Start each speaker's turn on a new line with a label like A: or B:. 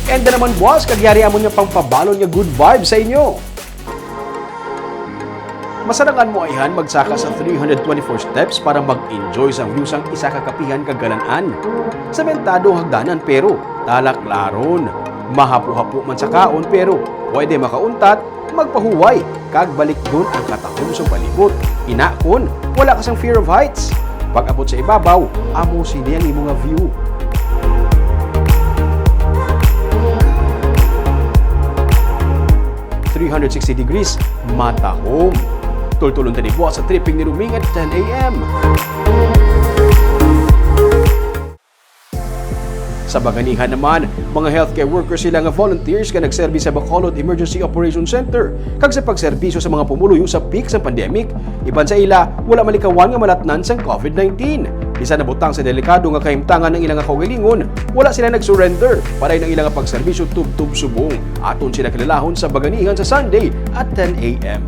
A: weekend na naman boss, kagyari amon nga pangpabalon nga good vibes sa inyo. Masarangan mo ayhan magsaka sa 324 steps para mag-enjoy sa view sang isa kakapihan kagalanaan. Sementado hagdanan pero talaklaron. Mahapu-hapu man sa kaon pero pwede makauntat, magpahuway, kag balik dun ang katahom sa palibot. Inakon, wala kasang fear of heights. Pag-abot sa ibabaw, amo siniyang imo nga view. .360 degrees, matahom. Tultulon tani buwas sa tripping ni Ruming at 10 a.m. Sa Baganihan naman, mga healthcare workers sila nga volunteers nga nagserbi sa Bacolod Emergency Operation Center kag sa pagserbisyo sa mga pumuluyo sa peak sa pandemic. Iban sa ila, wala malikawan nga malatnan sang COVID-19. Bisa nabutang sa delikado nga kahimtangan ng ilang kaugalingon, wala sila nag-surrender para ng ilang pagserbisyo tub-tub subong. Aton sila kilalahon sa Baganihan sa Sunday at 10 a.m.